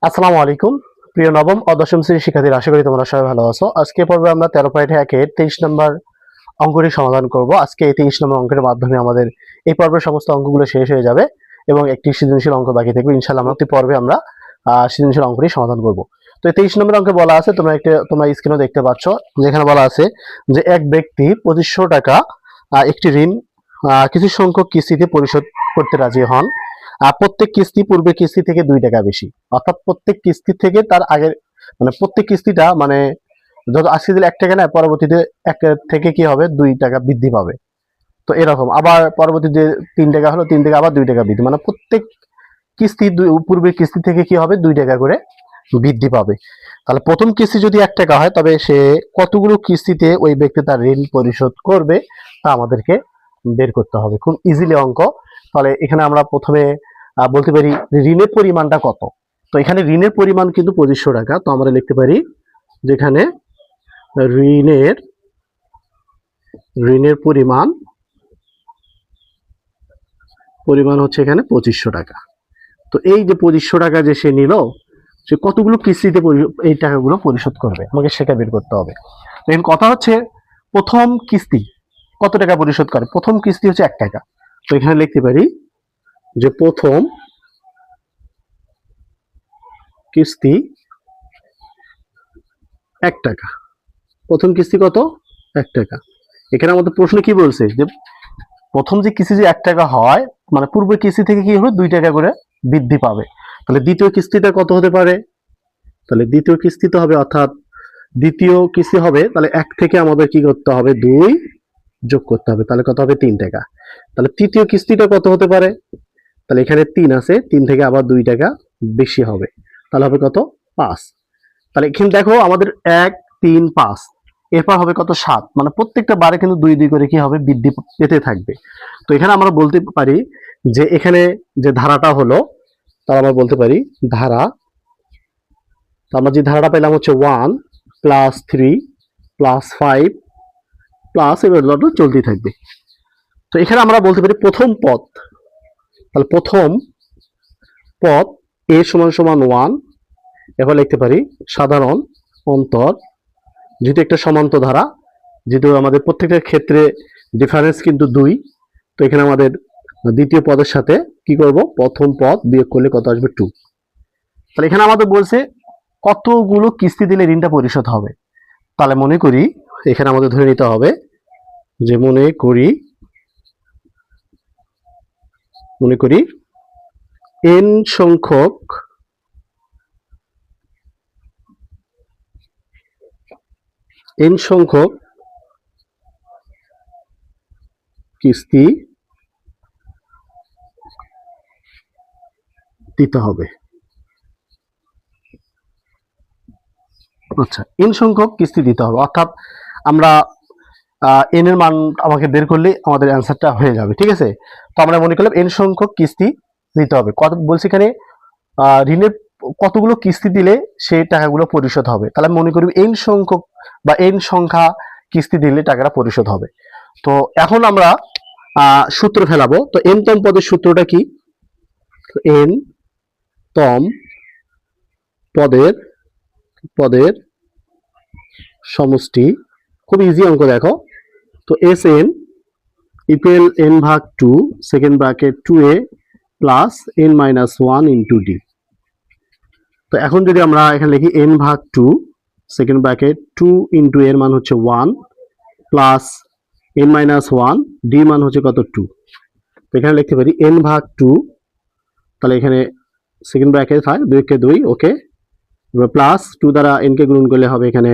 আসসালামু আলাইকুম প্রিয় নবম ও দশম শ্রেণীর শিক্ষার্থীরা, আশা করি তোমরা সবাই ভালো আছো। আজকে পর্বে আমরা 13.1 23 নম্বর অঙ্কটি সমাধান করব। আজকে এই 23 নম্বর অঙ্কের মাধ্যমে আমাদের এই পর্বের সমস্ত অঙ্কগুলো শেষ হয়ে যাবে এবং একটি সৃজনশীল অঙ্ক বাকি থাকবে। ইনশাআল্লাহ আমরা প্রতি পর্বে আমরা সৃজনশীল অঙ্কটি সমাধান করব। তো এই 23 নম্বর অঙ্কে বলা আছে, তোমরা স্ক্রিনে দেখতে পাচ্ছ, যেখানে বলা আছে যে এক ব্যক্তি 2500 টাকা একটি ঋণ কিছু সংখ্যক কিস্তিতে পরিশোধ করতে রাজি হন। প্রত্যেক কিস্তি পূর্বে কিস্তি থেকে 2 টাকা বেশি, অর্থাৎ প্রত্যেক কিস্তি থেকে তার আগের প্রত্যেক কিস্তিটা যত আজকে দিলে 1 টাকা নেয়, পরবর্তীতে 1 থেকে কি হবে 2 টাকা বৃদ্ধি পাবে। তো এরকম আবার পরবর্তীতে 3 টাকা হলো, 3 থেকে আবার 2 টাকা বৃদ্ধি, প্রত্যেক কিস্তি পূর্বের কিস্তি থেকে কি হবে 2 টাকা করে বৃদ্ধি পাবে। তাহলে প্রথম কিস্তি যদি 1 টাকা হয়, তবে সে কতগুলো কিস্তিতে ওই ব্যক্তি তার ঋণ পরিশোধ করবে তা আমাদেরকে বের করতে হবে। খুব ইজিলি অঙ্ক। তাহলে এখানে আমরা প্রথমে বলতে পারি ঋণের পরিমাণটা কত। তো এখানে ঋণের পরিমাণ কিন্তু 2500 টাকা। তো আমরা লিখতে পারি যেখানে ঋণের পরিমাণ হচ্ছে এখানে 2500 টাকা। তো এই যে 2500 টাকা যে সে নিল, সে কতগুলো কিস্তিতে এই টাকাগুলো পরিশোধ করবে, আমাকে সেটা বের করতে হবে। এখন কথা হচ্ছে প্রথম কিস্তি কত টাকা পরিশোধ করে। প্রথম কিস্তি হচ্ছে 1 টাকা। তো এখানে লিখতে পারি যে প্রথম কিস্তি 1 টাকা। প্রথম কিস্তি কত? 1 টাকা। এখানে আমাদের প্রশ্ন কি বলছে যে প্রথম যে কিস্তি যে 1 টাকা হয়, পূর্বের কিস্তি থেকে কি হবে 2 টাকা করে বৃদ্ধি পাবে। তাহলে দ্বিতীয় কিস্তিটা কত হতে পারে? তাহলে দ্বিতীয় কিস্তি তো হবে, অর্থাৎ দ্বিতীয় কিস্তি হবে, তাহলে 1 থেকে আমাদের কি করতে হবে 2 যোগ করতে হবে, তাহলে কত হবে 3 টাকা। তাহলে তৃতীয় কিস্তিটা কত হতে পারে? তাহলে এখানে 3 আছে, 3 থেকে আবার 2 টাকা বেশি হবে, তাহলে হবে কত 5। তাহলে এখানে দেখো আমাদের 1 3 5, এরপর হবে কত 7, প্রত্যেকটা বারে কিন্তু 2 2 করে কি হবে বৃদ্ধি পেতে থাকবে। তো এখানে আমরা বলতে পারি যে এখানে যে ধারাটা হলো, তাহলে আমরা বলতে পারি ধারা, তো আমরা যে ধারাটা পেলাম হচ্ছে 1 প্লাস 3 প্লাস 5 প্লাস, এবার চলতেই থাকবে। তো এখানে আমরা বলতে পারি প্রথম পদ, তাহলে প্রথম পদ a সমান সমান 1। এবার লিখতে পারি সাধারণ অন্তর, যেহেতু একটা সমান্তর ধারা, যেহেতু আমাদের প্রত্যেকটা ক্ষেত্রে ডিফারেন্স কিন্তু 2, তো এখানে আমাদের দ্বিতীয় পদের সাথে কি করব, প্রথম পদ বিয়োগ করলে কত আসবে 2। তাহলে এখানে আমাদের বলছে কতগুলো কিস্তি দিলে ঋণটা পরিশোধ হবে। তাহলে মনে করি এখানে আমাদের ধরে নিতে হবে যে মনে করি n সংখ্যক কিস্তি দিতে হবে। আচ্ছা, n সংখ্যক কিস্তি দিতে হবে, অর্থাৎ আমরা n এর মান আমাকে বের করলে আমাদের অ্যান্সারটা হয়ে যাবে। ঠিক আছে, তো আমরা মনে করলাম n সংখ্যক কিস্তি দিতে হবে। কত বলছি এখানে, ঋণের কতগুলো কিস্তি দিলে সেই টাকাগুলো পরিশোধ হবে। তাহলে মনে করি n সংখ্যক বা n সংখ্যা কিস্তি দিলে টাকাটা পরিশোধ হবে। তো এখন আমরা সূত্র ফেলাবো। তো n তম পদের সূত্রটা কি? n তম পদের সমষ্টি, খুব ইজি অঙ্ক দেখো। তো Sn ইকুয়াল n ভাগ 2 second bracket 2a plus n minus 1 into d। তো এখন যদি আমরা এখানে লিখি n ভাগ 2 সেকেন্ড ব্র্যাকেট 2 ইন্টু এর মান হচ্ছে 1 প্লাস n মাইনাস 1, d মান হচ্ছে কত 2। তো এখানে লিখতে পারি n ভাগ 2, তাহলে এখানে সেকেন্ড ব্র্যাকেট হয় 2 কে 2, ওকে, প্লাস 2 দ্বারা n কে গুণ করলে হবে এখানে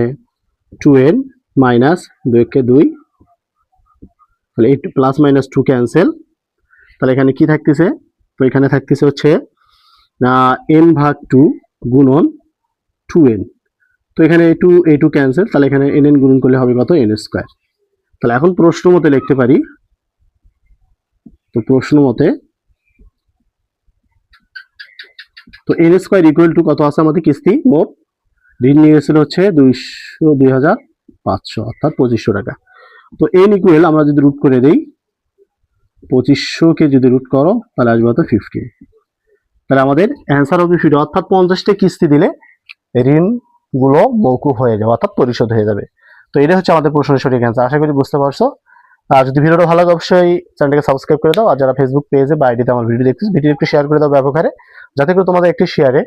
2n মাইনাস 2 কে 2, তাহলে এই প্লাস মাইনাস 2 ক্যান্সেল। তাহলে এখানে কি থাকতেছে? তো এখানে থাকতেছে হচ্ছে n ভাগ 2 গুণন 2n। তো এখানে এই 2 ক্যান্সেল, তাহলে এখানে n গুণন করলে হবে কত n স্কয়ার। তাহলে এখন প্রশ্ন মতে লিখতে পারি, তো প্রশ্ন মতে তো n স্কয়ার ইকুয়াল টু কত আছে আমাদের কিস্তি মোট ঋণ নিয়েছিল হচ্ছে 2500, অর্থাৎ 2500 টাকা। তো n ইকুয়াল আমরা যদি রুট করে দেই, 2500 কে যদি রুট করো তাহলে আসবে কত 15। তাহলে আমাদের অ্যান্সার হবে ফিড, অর্থাৎ 50টা কিস্তি দিলে ঋণ গুলো মওকুফ হয়ে যাবে, অর্থাৎ পরিশোধ হয়ে যাবে। তো এটা হচ্ছে আমাদের প্রশ্নের সঠিক অ্যান্সার। আশা করি বুঝতে পারছো। আর যদি ভিডিওটা ভালো লাগে অবশ্যই চ্যানেলটাকে সাবস্ক্রাইব করে দাও। আর যারা ফেসবুক পেজে বা আইডিতে আমার ভিডিও দেখছিস, ভিডিও একটু শেয়ার করে দাও ব্যাপক হারে, যাতে করে তোমাদের একটি শেয়ারে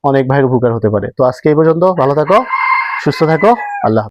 অনেক ভাইয়ের উপকার হতে পারে। তো আজকে এই পর্যন্ত, ভালো থাকো, সুস্থ থাকো, আল্লাহ হাফেজ।